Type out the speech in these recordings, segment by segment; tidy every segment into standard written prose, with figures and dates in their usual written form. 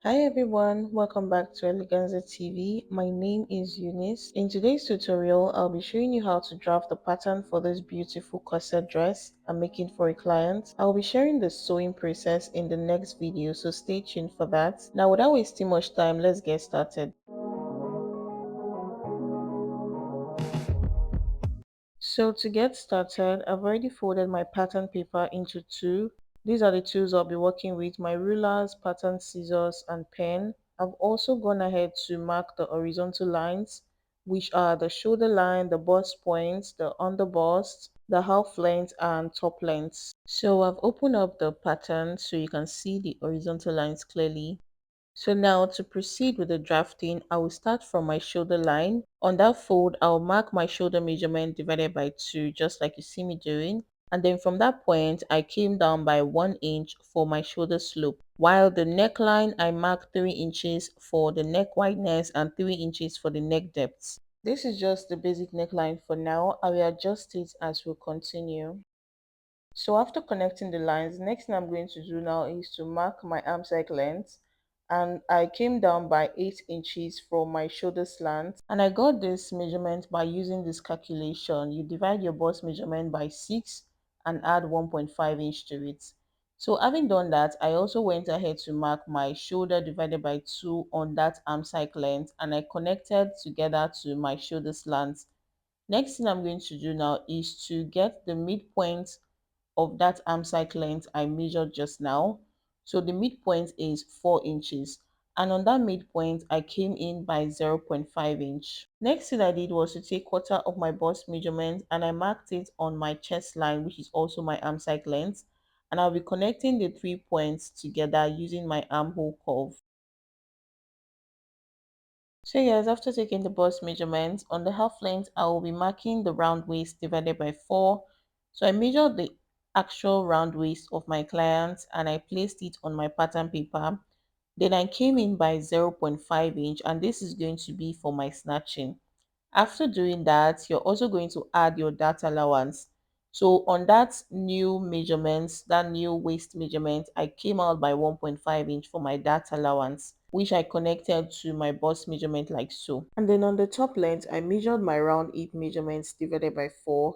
Hi everyone, welcome back to Eleganza TV. My name is Eunice. In today's tutorial, I'll be showing you how to draft the pattern for this beautiful corset dress I'm making for a client. I'll be sharing the sewing process in the next video, so stay tuned for that. Now, without wasting much time, let's get started. So to get started, I've already folded my pattern paper into two. These are the tools I'll be working with: my rulers, pattern scissors, and pen. I've also gone ahead to mark the horizontal lines, which are the shoulder line, the bust points, the under bust, the half length, and top length. So I've opened up the pattern so you can see the horizontal lines clearly. So now to proceed with the drafting, I will start from my shoulder line. On that fold, I'll mark my shoulder measurement divided by 2, just like you see me doing. And then from that point, I came down by 1 inch for my shoulder slope. While the neckline, I marked 3 inches for the neck wideness and 3 inches for the neck depth. This is just the basic neckline for now. I will adjust it as we continue. So after connecting the lines, the next thing I'm going to do now is to mark my arm side length, and I came down by 8 inches from my shoulder slant, and I got this measurement by using this calculation. You divide your bust measurement by 6 and add 1.5 inch to it. So having done that, I also went ahead to mark my shoulder divided by 2 on that arm side length, and I connected together to my shoulder slant. Next thing I'm going to do now is to get the midpoint of that arm side length I measured just now. So the midpoint is 4 inches. And on that midpoint, I came in by 0.5 inch. Next thing I did was to take quarter of my bust measurement and I marked it on my chest line, which is also my arm side length. And I'll be connecting the 3 points together using my armhole curve. So yes, after taking the bust measurement, on the half length, I will be marking the round waist divided by 4. So I measured the actual round waist of my client and I placed it on my pattern paper. Then I came in by 0.5 inch, and this is going to be for my snatching. After doing that, you're also going to add your dart allowance. So on that new measurement, that new waist measurement, I came out by 1.5 inch for my dart allowance, which I connected to my bust measurement like so. And then on the top length, I measured my round hip measurements divided by 4.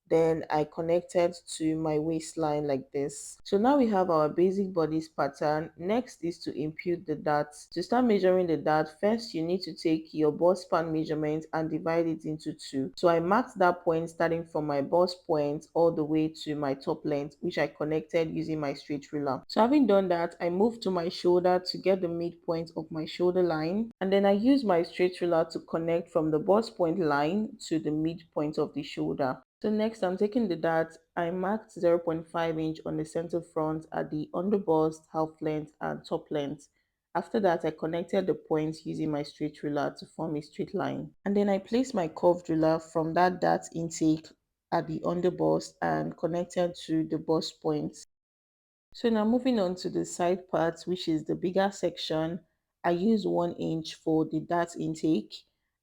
Then I connected to my waistline like this. So now we have our basic bodice pattern. Next is to impute the darts. To start measuring the dart, first you need to take your bust span measurement and divide it into 2. So I marked that point starting from my bust point all the way to my top length, which I connected using my straight ruler. So having done that, I moved to my shoulder to get the midpoint of my shoulder line, and then I used my straight ruler to connect from the bust point line to the midpoint of the shoulder. So next, I'm taking the dart. I marked 0.5 inch on the center front at the underbust, half length, and top length. After that, I connected the points using my straight ruler to form a straight line. And then I placed my curved ruler from that dart intake at the underbust and connected to the bust points. So now moving on to the side part, which is the bigger section, I used 1 inch for the dart intake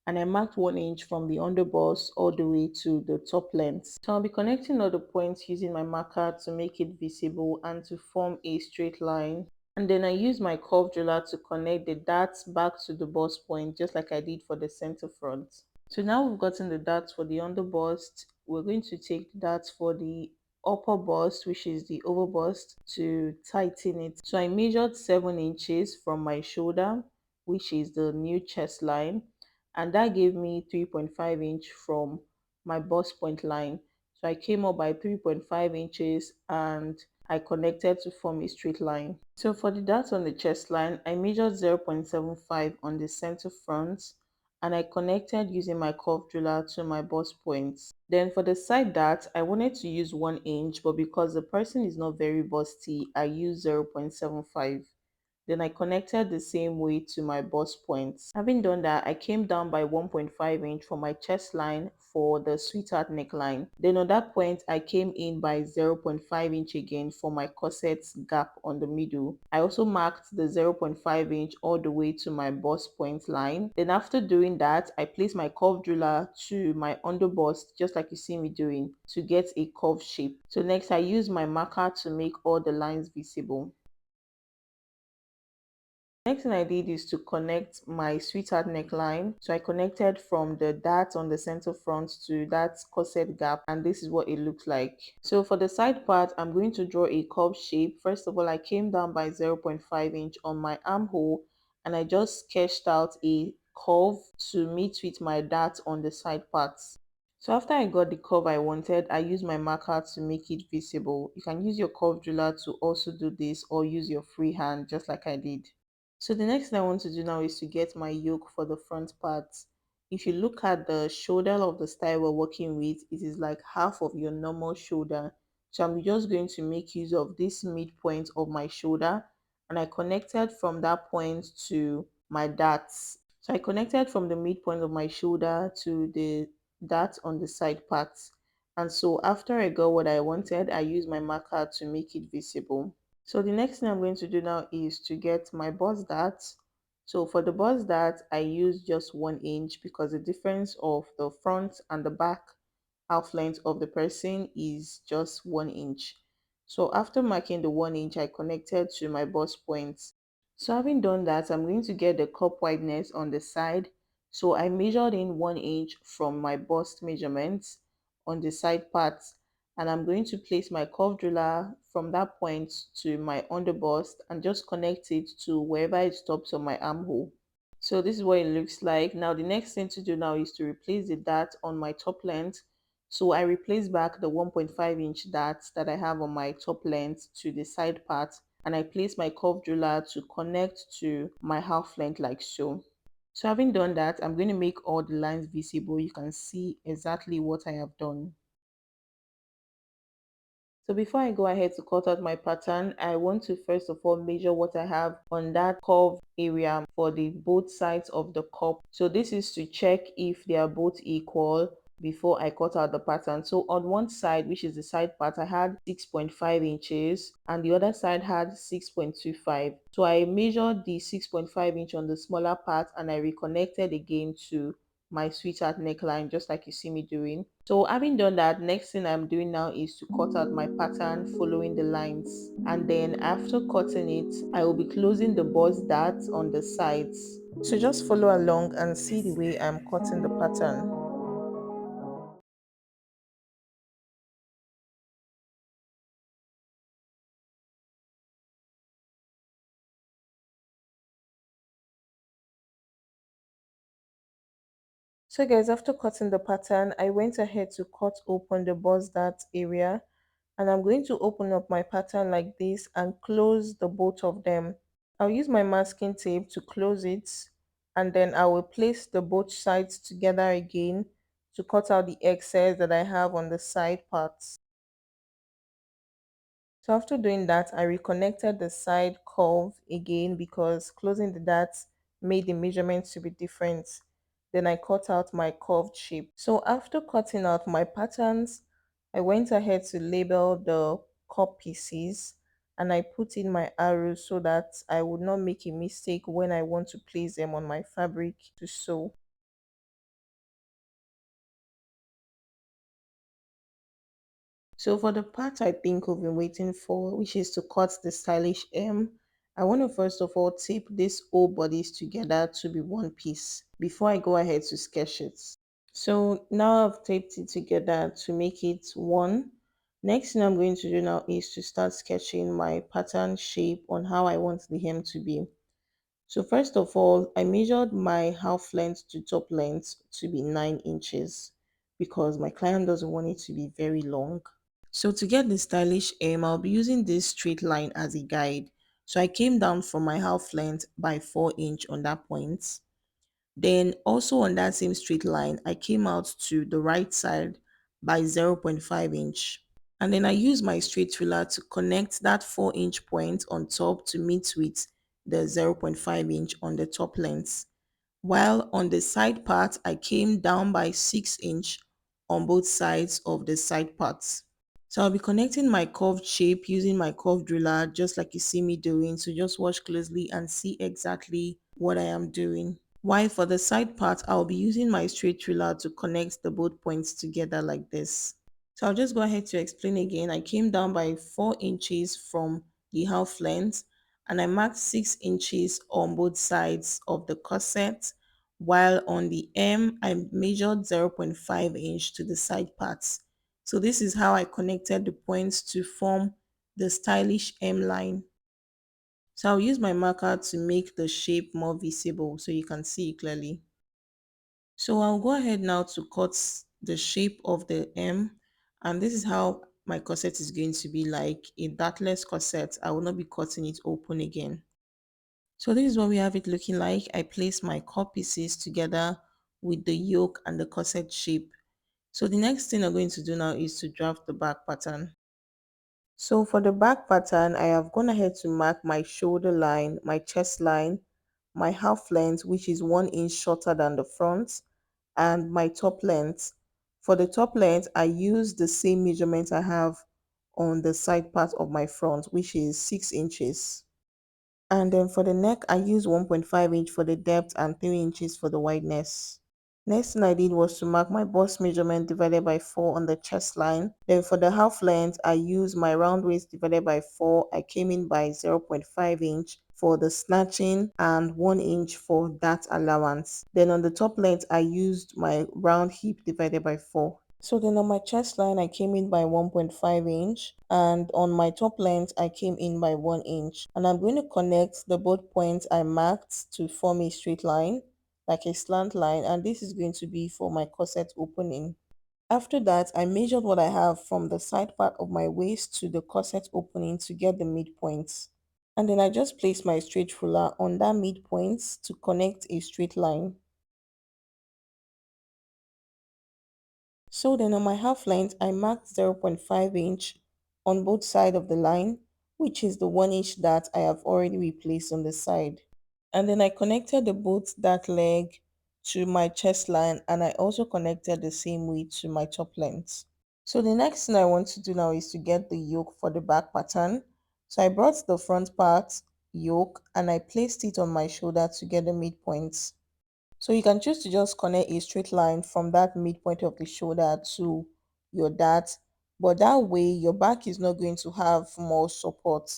and I marked 1 inch from the underboss all the way to the top length. So I'll be connecting all the points using my marker to make it visible and to form a straight line. And then I use my curved ruler to connect the darts back to the bust point, just like I did for the center front. So now we've gotten the darts for the underbust. We're going to take the darts for the upper bust, which is the over bust, to tighten it. So I measured 7 inches from my shoulder, which is the new chest line, and that gave me 3.5 inch from my bust point line. So I came up by 3.5 inches and I connected to form a straight line. So for the dart on the chest line, I measured 0.75 on the center front and I connected using my curved ruler to my bust points. Then for the side dart, I wanted to use 1 inch, but because the person is not very busty, I used 0.75. Then I connected the same way to my bust points. Having done that, I came down by 1.5 inch for my chest line for the sweetheart neckline. Then on that point, I came in by 0.5 inch again for my corset gap on the middle. I also marked the 0.5 inch all the way to my bust point line. Then after doing that, I placed my curved ruler to my underbust, just like you see me doing, to get a curved shape. So next, I use my marker to make all the lines visible. Next thing I did is to connect my sweetheart neckline. So I connected from the dart on the center front to that corset gap, and this is what it looks like. So for the side part, I'm going to draw a curve shape. First of all, I came down by 0.5 inch on my armhole and I just sketched out a curve to meet with my dart on the side parts. So after I got the curve I wanted, I used my marker to make it visible. You can use your curve driller to also do this, or use your free hand just like I did. So the next thing I want to do now is to get my yoke for the front part. If you look at the shoulder of the style we're working with, it is like half of your normal shoulder. So I'm just going to make use of this midpoint of my shoulder, and I connected from that point to my darts. So I connected from the midpoint of my shoulder to the dart on the side parts. And so after I got what I wanted, I used my marker to make it visible. So the next thing I'm going to do now is to get my bust dart. So for the bust dart, I use just 1 inch because the difference of the front and the back half length of the person is just 1 inch. So after marking the 1 inch, I connected to my bust point. So having done that, I'm going to get the cup wideness on the side. So I measured in 1 inch from my bust measurements on the side parts, and I'm going to place my curve driller from that point to my underbust and just connect it to wherever it stops on my armhole. So this is what it looks like. Now the next thing to do now is to replace the dart on my top length. So I replace back the 1.5 inch dart that I have on my top length to the side part, and I place my curve driller to connect to my half length like so. So having done that, I'm going to make all the lines visible. You can see exactly what I have done. So before I go ahead to cut out my pattern, I want to first of all measure what I have on that curve area for the both sides of the cup. So this is to check if they are both equal before I cut out the pattern. So on one side, which is the side part, I had 6.5 inches and the other side had 6.25. So I measured the 6.5 inch on the smaller part and I reconnected again to my sweetheart neckline, just like you see me doing. So having done that, next thing I'm doing now is to cut out my pattern following the lines, and then after cutting it, I will be closing the bust dart on the sides. So just follow along and see the way I'm cutting the pattern. So guys, after cutting the pattern, I went ahead to cut open the bust dart area, and I'm going to open up my pattern like this and close the both of them. I'll use my masking tape to close it, and then I will place the both sides together again to cut out the excess that I have on the side parts. So after doing that, I reconnected the side curve again because closing the dots made the measurements to be different. Then I cut out my curved shape. So after cutting out my patterns, I went ahead to label the cup pieces and I put in my arrows so that I would not make a mistake when I want to place them on my fabric to sew. So for the part I think we've been waiting for, which is to cut the stylish hem, I want to first of all tape these whole bodies together to be one piece before I go ahead to sketch it. So now I've taped it together to make it one. Next thing I'm going to do now is to start sketching my pattern shape on how I want the hem to be. So first of all, I measured my half length to top length to be 9 inches because my client doesn't want it to be very long. So to get the stylish aim, I'll be using this straight line as a guide. So I came down from my half length by 4 inch on that point. Then also on that same straight line, I came out to the right side by 0.5 inch. And then I used my straight ruler to connect that 4 inch point on top to meet with the 0.5 inch on the top length. While on the side part, I came down by 6 inch on both sides of the side parts. So I'll be connecting my curved shape using my curved driller just like you see me doing. So just watch closely and see exactly what I am doing. While for the side part, I'll be using my straight driller to connect the both points together like this. So I'll just go ahead to explain again. I came down by 4 inches from the half length and I marked 6 inches on both sides of the corset, while on the hem I measured 0.5 inch to the side parts. So this is how I connected the points to form the stylish hemline. So I'll use my marker to make the shape more visible so you can see it clearly. So I'll go ahead now to cut the shape of the hem, and this is how my corset is going to be like a dartless corset. I will not be cutting it open again. So this is what we have it looking like. I place my cut pieces together with the yoke and the corset shape. So the next thing I'm going to do now is to draft the back pattern. So for the back pattern, I have gone ahead to mark my shoulder line, my chest line, my half length, which is 1 inch shorter than the front, and my top length. For the top length, I use the same measurement I have on the side part of my front, which is 6 inches. And then for the neck, I use 1.5 inch for the depth and 3 inches for the wideness. Next thing I did was to mark my bust measurement divided by 4 on the chest line. Then for the half length, I used my round waist divided by 4. I came in by 0.5 inch for the snatching and 1 inch for that allowance. Then on the top length, I used my round hip divided by 4. So then on my chest line, I came in by 1.5 inch, and on my top length, I came in by 1 inch. And I'm going to connect the both points I marked to form a straight line, like a slant line, and this is going to be for my corset opening. After that, I measured what I have from the side part of my waist to the corset opening to get the midpoints. And then I just placed my straight ruler on that midpoint to connect a straight line. So then on my half length, I marked 0.5 inch on both sides of the line, which is the 1 inch that I have already replaced on the side. And then I connected the both that leg to my chest line, and I also connected the same way to my top length. So the next thing I want to do now is to get the yoke for the back pattern. So I brought the front part yoke and I placed it on my shoulder to get the midpoints. So you can choose to just connect a straight line from that midpoint of the shoulder to your dart, but that way your back is not going to have more support.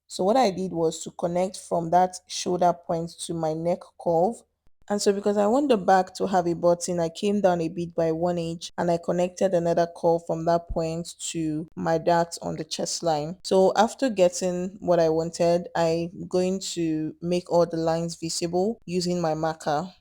So what I did was to connect from that shoulder point to my neck curve. And so because I want the back to have a button, I came down a bit by 1 inch and I connected another curve from that point to my dart on the chest line. So after getting what I wanted, I'm going to make all the lines visible using my marker.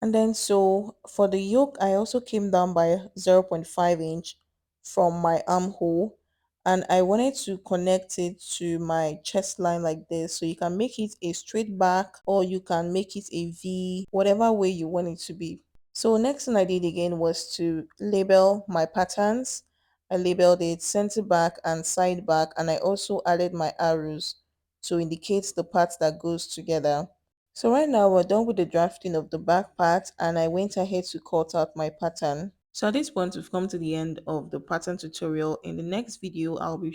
And then so for the yoke, I also came down by 0.5 inch from my armhole, and I wanted to connect it to my chest line like this. So you can make it a straight back or you can make it a V, whatever way you want it to be. So next thing I did again was to label my patterns. I labeled it center back and side back, and I also added my arrows to indicate the parts that goes together. So right now we're done with the drafting of the back part, and I went ahead to cut out my pattern. So at this point we've come to the end of the pattern tutorial. In the next video I'll be